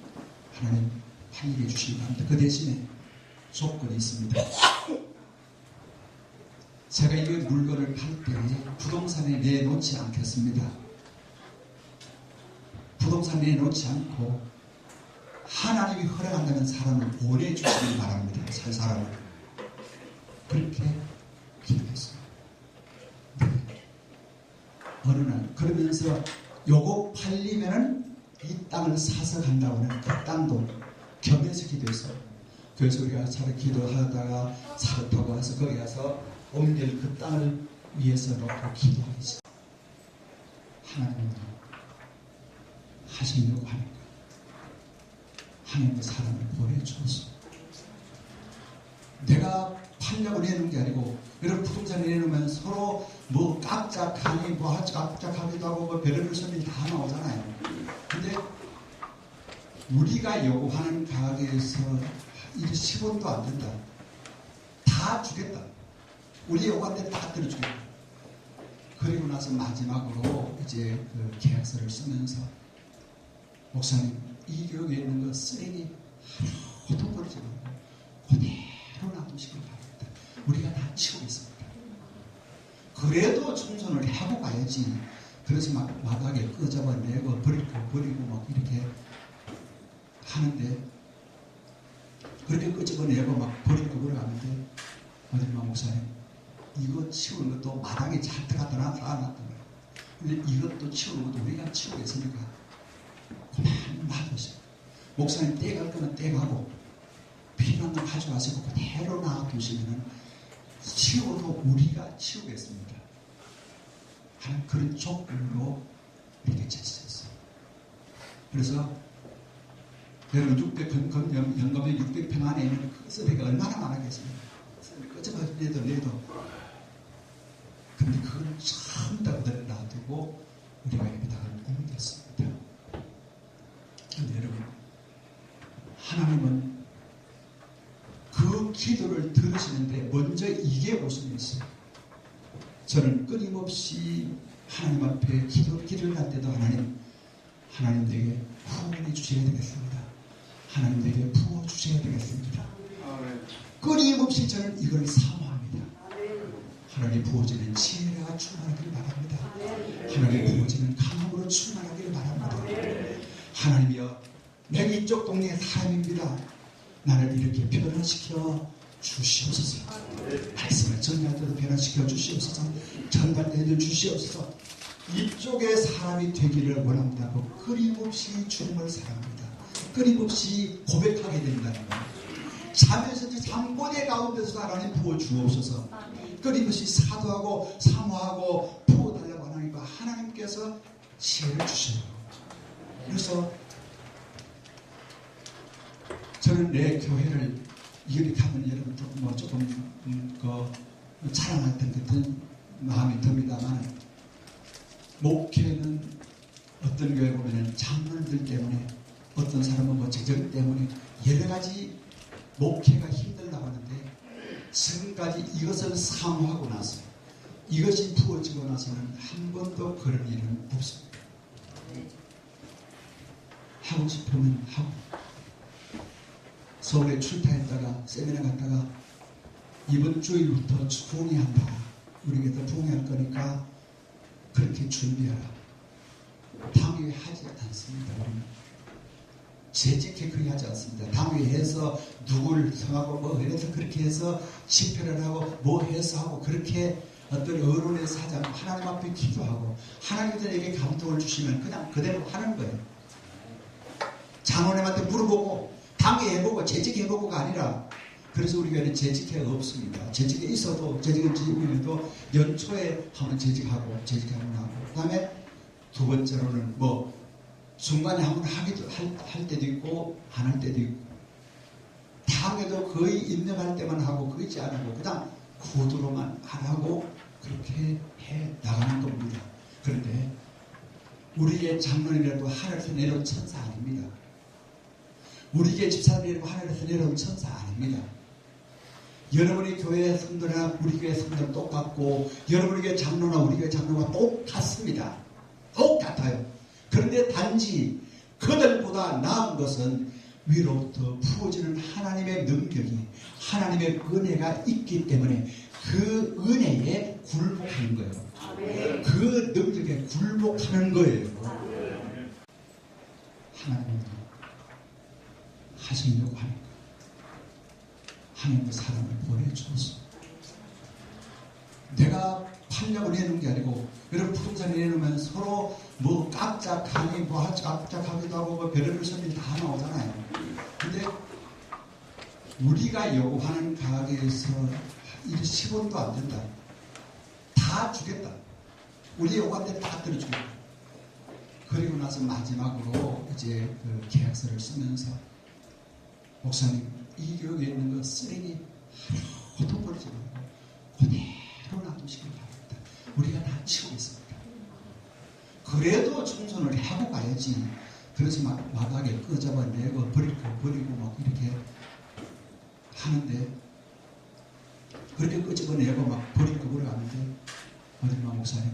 하나님 팔리게 주신다 합니다. 그 대신에 조건이 있습니다. 제가 이 물건을 팔 때 부동산에 내놓지 않겠습니다. 부동산에 내놓지 않고 하나님이 허락한다는 사람을 보내주시기 바랍니다. 살 사람을. 그렇게 기도했어요. 네. 어느 날 그러면서 요거 팔리면은 이 땅을 사서 간다고 하는 그 땅도 겸해서 기도했어요. 그래서 우리가 차를 기도하다가 차를 타고 와서 거기 가서 옮길 그 땅을 위해서 놓고 기도하겠어요. 하나님은 하시려고 하니까 하나님의 사람을 보내주었어. 내가 팔려고 내놓은 게 아니고, 여러분 부동산에 내놓으면 서로 뭐 깜짝하니 뭐 깜짝하기도 하고 뭐 별의별 소리 다 나오잖아요. 근데 우리가 요구하는 가격에서 10원도 안 된다. 다 주겠다. 우리 요구한데 다 들어주겠다. 그리고 나서 마지막으로 이제 그 계약서를 쓰면서 목사님, 이 교육에 있는 거 쓰레기 하나도 버리지 말고 그대로 놔두시길 바랍니다. 우리가 다 치우겠습니다. 그래도 청소를 하고 가야지. 그래서 막 마당에 끄집어내고 버릴 거 버리고 막 이렇게 하는데, 그렇게 끄집어내고 막 버리고 그러가는데 어딜마 목사님, 이거 치우는 것도 마당에 잔뜩 갖다 놨단 말이에요. 근데 이것도 치우는 것도 우리가 치우겠으니까 그만 놔두세요. 목사님 떼갈 거면 떼가고 필요한 걸 가져가시고 그대로 놔두시면 치워도 우리가 치우겠습니다 하는 그런 조건으로 이렇게 제시했어요. 그래서 여러분 600평 영감에 600평 안에 있는 그 쓰레기가 얼마나 많았겠습니까? 끄집어 내도 근데 그걸 전부 다 그대로 놔두고 우리가 여기다가 옮겼습니다. 그런데 여러분, 하나님은 그 기도를 들으시는데 먼저 이게 오심이 있어요. 저는 끊임없이 하나님 앞에 기도를 할 때도 하나님 내게 후원해 주셔야 되겠습니다. 하나님 내게 부어주셔야 되겠습니다. 끊임없이 저는 이걸 사모합니다. 하나님 부어지는 지혜가 충만하기를 바랍니다. 하나님 부어지는 강함으로 충만하기를 바랍니다. 하나님이여, 내가 이쪽 동네의 사람입니다. 나를 이렇게 변화시켜 주시옵소서. 말씀을 전할 때도 변화시켜 주시옵소서. 전달 때도 주시옵소서. 이쪽의 사람이 되기를 원한다고 끊임없이 주님을 사랑합니다. 끊임없이 고백하게 된다는 거예요. 자면서도 잠꼬대 가운데서 하나님 부어주옵소서. 끊임없이 사도하고 사모하고 부어달라고 하니까 하나님께서 지혜를 주셔요. 그래서 저는 내 교회를 이렇게 하면 여러분 조금 자랑했던 같은 마음이 듭니다만, 목회는 어떤 교회 보면 장로들 때문에, 어떤 사람은 뭐 재정 때문에 여러 가지 목회가 힘들다고 하는데, 지금까지 이것을 사모하고 나서 이것이 부어지고 나서는 한 번도 그런 일은 없습니다. 하고 싶으면 하고, 서울에 출타했다가 세미나 갔다가 이번 주일부터 부흥회한다. 우리 교회도 부흥회할 거니까 그렇게 준비하라. 당회 하지 않습니다. 우리는 재직해 그렇게 하지 않습니다. 당회해서 누굴 성하고 뭐 해서 그렇게 해서 집회를 하고 뭐 해서 하고 그렇게 어떤 의론에서 하지 않고 하나님 앞에 기도하고 하나님들에게 감동을 주시면 그냥 그대로 하는 거예요. 장로님한테 물어보고 당회해보고 재직해보고가 아니라, 그래서 우리 교회는 재직회 없습니다. 재직에 있어도 재직은 지금에도 연초에 한번 재직하고 하고, 그 다음에 두 번째로는 뭐 중간에 한번 할 때도 있고 안 할 때도 있고, 당에도 거의 입력할 때만 하고 그러지 않고 그냥 구두로만 안 하고 그렇게 해 나가는 겁니다. 그런데 우리의 장로님이라도 하늘에서 내려온 천사 아닙니다. 우리의 집사님이라도 하늘에서 내려온 천사 아닙니다. 여러분의 교회 성도나 우리 교회 성도는 똑같고, 여러분의 교회 장로나 우리 교회 장로가 똑같습니다. 똑같아요. 그런데 단지 그들보다 나은 것은 위로부터 부어지는 하나님의 능력이, 하나님의 은혜가 있기 때문에 그 은혜에 굴복하는 거예요. 그 능력에 굴복하는 거예요. 하나님은 하시려고 하니까 하나님의 사람을 보내주었어. 내가 팔려고 내놓은 게 아니고, 여러분 부동산에 내놓으면 서로 뭐 깜짝하니 뭐 깜짝하기도 하고 뭐 별의별 소리 다 나오잖아요. 근데 우리가 요구하는 가격에서 10원도 안 된다. 다 주겠다. 우리 요구한 데 다 들어주겠다. 그리고 나서 마지막으로 이제 그 계약서를 쓰면서, 목사님, 이 교육에 있는 거 쓰레기 하나도 버리지 말고 그대로 놔두시길 바랍니다. 우리가 다 치우겠습니다. 그래도 청소를 하고 가야지. 그래서 막 마당에 끄집어내고 버릴 거 버리고 막 이렇게 하는데, 그렇게 끄집어내고 막 버릴 거 버려가는데, 어딜마 목사님,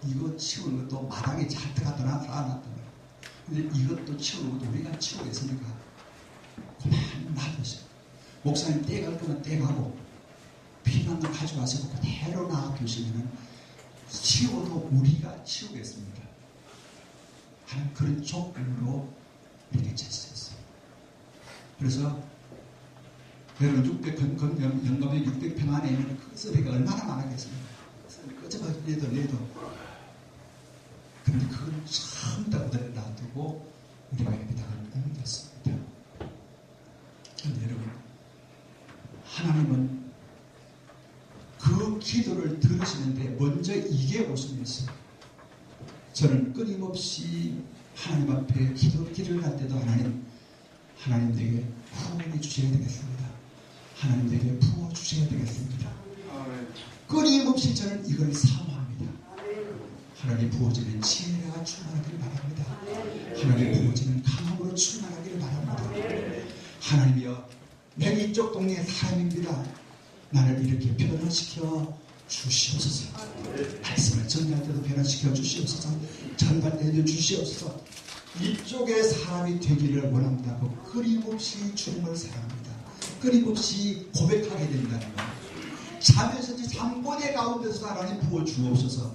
이거 치우는 것도 마당에 잔뜩 갖다 놔놨단 말이야. 근데 이것도 치우는 것도 우리가 치우겠으니까 그만 놔두세요. 목사님 떼갈 거면 떼가고 필요한 거 가져와서 그대로 놔두시면 치워도 우리가 치우겠습니다 하는 그런 조건으로 이렇게 제시했어요. 그래서 여러분 600평, 600평 안에 있는 그 쓰레기가 얼마나 많았겠습니까? 끄집어 내도 근데 그걸 전부 다 그대로 놔두고 우리가 여기다가 옮겼습니다. 그런데 여러분, 하나님은 그 기도를 들으시는데 먼저 이게 오시면서, 저는 끊임없이 하나님 앞에 기도를 할 때도 하나님 내게 후원해 주셔야 되겠습니다. 하나님 내게 부어 주셔야 되겠습니다. 끊임없이 저는 이걸 사모합니다. 하나님 부어지는 지혜가 충만하기를 바랍니다. 하나님 부어지는 강함으로 충만하기를 바랍니다. 하나님이여, 내가 이쪽 동네의 사람입니다. 나를 이렇게 변화시켜 주시옵소서. 말씀을 전할 때도 변화시켜 주시옵소서. 전달해 주시옵소서. 이쪽의 사람이 되기를 원합니다. 끊임없이 주님을 사랑합니다. 끊임없이 고백하게 된다는 것. 자면서지 잠꼬대 가운데서 하나님 부어 주옵소서.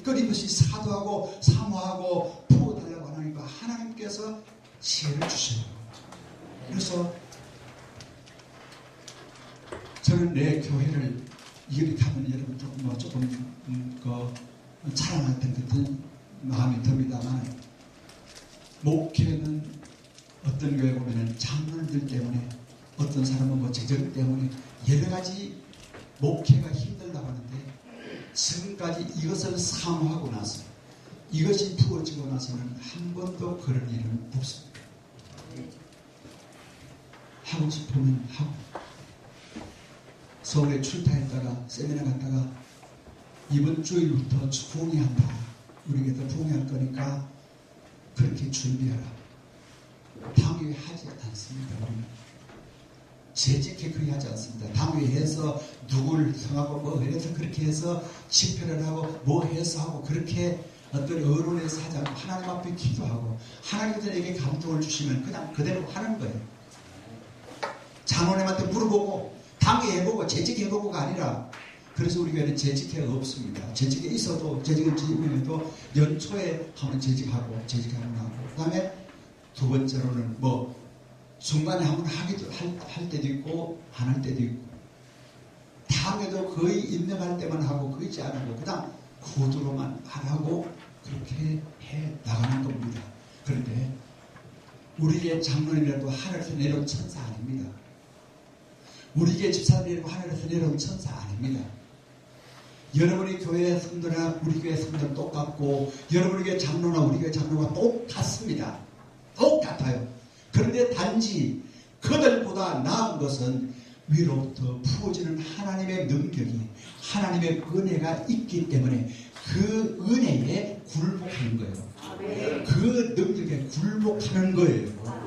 끊임없이 사도하고 사모하고 부어달라고 하니까 하나님께서 지혜를 주셔요. 그래서 저는 내 교회를 이렇게 하면 여러분 조금 자랑할 때 같은 마음이 듭니다만, 목회는 어떤 교회 보면은 장로들 때문에, 어떤 사람은 뭐 재정 때문에 여러 가지 목회가 힘들다고 하는데, 지금까지 이것을 사모하고 나서 이것이 부어지고 나서는 한 번도 그런 일은 없습니다. 하고 싶으면 하고, 서울에 출타했다가 세미나 갔다가 이번 주일부터 부흥회한다. 우리 교회도 부흥회할 거니까 그렇게 준비하라. 당회에 하지 않습니다. 우리는 재직해 그리 하지 않습니다. 당회에서 누굴 성하고 뭐 해서 그렇게 해서 집회를 하고 뭐 해서 하고 그렇게 어떤 의론에서 하지 않고 하나님 앞에 기도하고 하나님들에게 감동을 주시면 그냥 그대로 하는 거예요. 장로님한테 물어보고 당회해보고 재직해보고가 아니라, 그래서 우리 교회는 재직회가 없습니다. 재직에 있어도, 재직을 지으면도 연초에 한번 재직하고 하고, 그 다음에 두 번째로는 뭐 중간에 한번 할 때도 있고 안 할 때도 있고, 당에도 거의 임명할 때만 하고 거의 안 하고 그냥 구두로만 안 하고 그렇게 해 나가는 겁니다. 그런데 우리의 장로님이라도 하늘에서 내려온 천사 아닙니다. 우리의 집사님이라도 하늘에서 내려온 천사 아닙니다. 여러분의 교회 성도나 우리 교회 성도는 똑같고, 여러분의 교회 장로나 우리 교회 장로가 똑같습니다. 똑같아요. 그런데 단지 그들보다 나은 것은 위로부터 부어지는 하나님의 능력이, 하나님의 은혜가 있기 때문에 그 은혜에 굴복하는 거예요. 그 능력에 굴복하는 거예요.